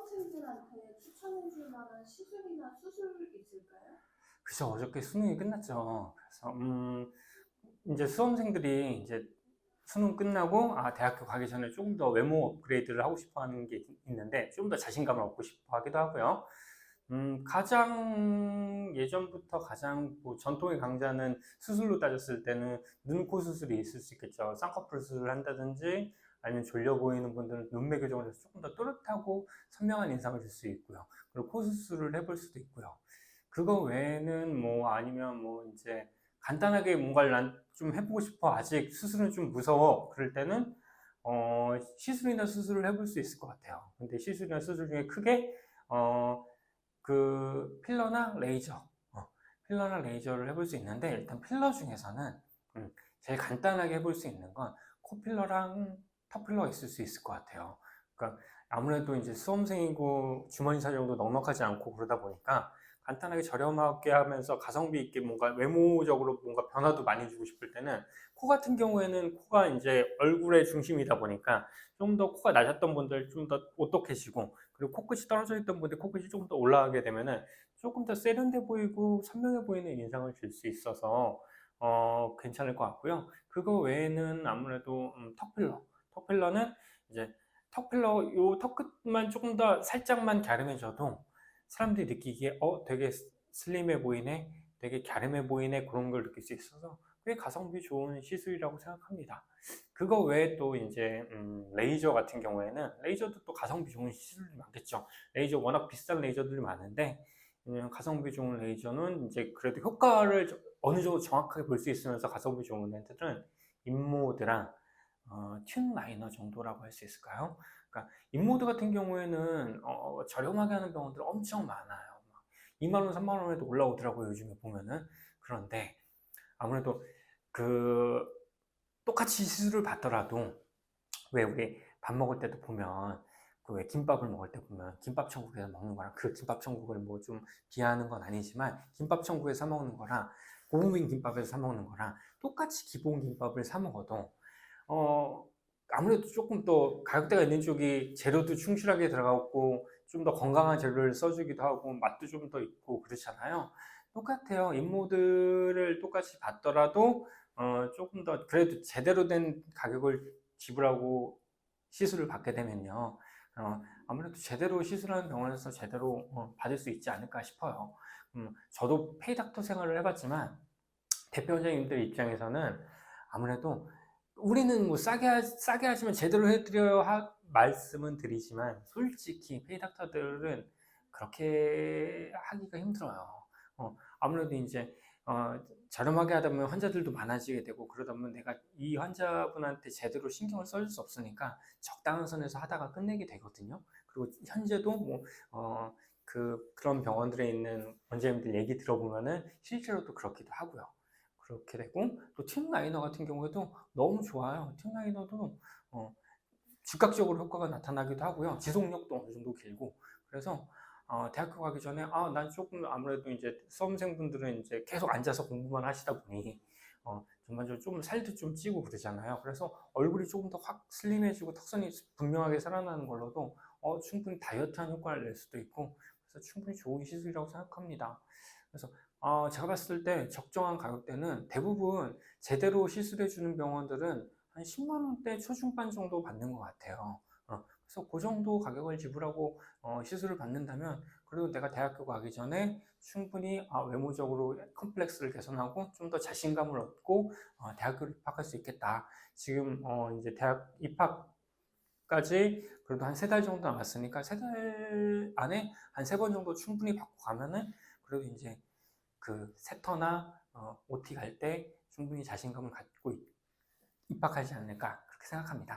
수험생들한테 추천해 줄 만한 시술이나 수술 있을까요? 그죠. 어저께 수능이 끝났죠. 그래서 이제 수험생들이 이제 수능 끝나고 대학교 가기 전에 조금 더 외모 업그레이드를 하고 싶어 하는 게 있는데 좀 더 자신감을 얻고 싶어 하기도 하고요. 가장 예전부터 가장 뭐 전통의 강자는 수술로 따졌을 때는 눈, 코 수술이 있을 수 있겠죠. 쌍꺼풀 수술을 한다든지 아니면 졸려 보이는 분들은 눈매 교정을 해서 조금 더 또렷하고 선명한 인상을 줄 수 있고요. 그리고 코 수술을 해볼 수도 있고요. 그거 외에는 뭐 아니면 뭐 이제 간단하게 뭔가를 난 좀 해보고 싶어. 아직 수술은 좀 무서워. 그럴 때는 시술이나 수술을 해볼 수 있을 것 같아요. 근데 시술이나 수술 중에 크게 어, 필러나 레이저, 필러나 레이저를 해볼 수 있는데 일단 필러 중에서는 제일 간단하게 해볼 수 있는 건 코필러랑 턱필러가 있을 수 있을 것 같아요. 그러니까 아무래도 이제 수험생이고 주머니 사정도 넉넉하지 않고 그러다 보니까 간단하게 저렴하게 하면서 가성비 있게 뭔가 외모적으로 뭔가 변화도 많이 주고 싶을 때는 코 같은 경우에는 코가 이제 얼굴의 중심이다 보니까 좀 더 코가 낮았던 분들 좀 더 오똑해지고 그리고 코끝이 떨어져 있던 분들 코끝이 조금 더 올라가게 되면은 조금 더 세련돼 보이고 선명해 보이는 인상을 줄 수 있어서 괜찮을 것 같고요. 그거 외에는 아무래도 턱필러는 이제 턱필러 요 턱끝만 조금 더 살짝만 갸름해져도 사람들이 느끼기에 되게 슬림해 보이네, 되게 갸름해 보이네 그런 걸 느낄 수 있어서 꽤 가성비 좋은 시술이라고 생각합니다. 그거 외에 또 이제 레이저 같은 경우에는 레이저도 또 가성비 좋은 시술이 많겠죠. 레이저 워낙 비싼 레이저들이 많은데 가성비 좋은 레이저는 이제 그래도 효과를 어느 정도 정확하게 볼 수 있으면서 가성비 좋은 애들은 인모드랑 튠 라이너 정도라고 할 수 있을까요? 그러니까 인모드 같은 경우에는 저렴하게 하는 병원들 엄청 많아요. 2만 원, 3만 원에도 올라오더라고요. 요즘에 보면은. 그런데 아무래도 그 똑같이 시술을 받더라도 왜 우리 밥 먹을 때도 보면 그 왜 김밥을 먹을 때 보면 김밥 천국에서 먹는 거랑 그 김밥 천국을 뭐 좀 비하하는 건 아니지만 김밥 천국에서 사 먹는 거랑 고급인 김밥에서 사 먹는 거랑 똑같이 기본 김밥을 사 먹어도 어 아무래도 조금 더 가격대가 있는 쪽이 재료도 충실하게 들어가고 좀 더 건강한 재료를 써주기도 하고 맛도 좀 더 있고 그렇잖아요. 똑같아요. 인모드를 똑같이 받더라도 조금 더 그래도 제대로 된 가격을 지불하고 시술을 받게 되면요. 아무래도 제대로 시술하는 병원에서 제대로 받을 수 있지 않을까 싶어요. 저도 페이닥터 생활을 해봤지만 대표 원장님들 입장에서는 아무래도 우리는 뭐 싸게 하시면 제대로 해드려요 말씀은 드리지만 솔직히 페이닥터들은 그렇게 하기가 힘들어요. 아무래도 이제 어, 저렴하게 하다 보면 환자들도 많아지게 되고 그러다 보면 내가 이 환자분한테 제대로 신경을 써줄 수 없으니까 적당한 선에서 하다가 끝내게 되거든요. 그리고 현재도 뭐 그런 병원들에 있는 원장님들 얘기 들어보면은 실제로도 그렇기도 하고요. 그렇게 되고 또 튠 라이너 같은 경우에도 너무 좋아요. 튠 라이너도 즉각적으로 효과가 나타나기도 하고요. 지속력도 어느 정도 길고 그래서 대학교 가기 전에 난 조금 아무래도 이제 수험생분들은 이제 계속 앉아서 공부만 하시다 보니 전반적으로 좀 살도 좀 찌고 그러잖아요. 그래서 얼굴이 조금 더 확 슬림해지고 턱선이 분명하게 살아나는 걸로도 충분히 다이어트한 효과를 낼 수도 있고 그래서 충분히 좋은 시술이라고 생각합니다. 그래서 제가 봤을 때 적정한 가격대는 대부분 제대로 시술해주는 병원들은 한 10만 원대 초중반 정도 받는 것 같아요. 그래서 그 정도 가격을 지불하고 시술을 받는다면 그래도 내가 대학교 가기 전에 충분히 외모적으로 컴플렉스를 개선하고 좀 더 자신감을 얻고 대학교를 입학할 수 있겠다. 지금 이제 대학 입학까지 그래도 한 3달 정도 남았으니까 3달 안에 한 3번 정도 충분히 받고 가면은 그래도 이제 그 세터나 OT 갈 때 충분히 자신감을 갖고 입학하지 않을까 그렇게 생각합니다.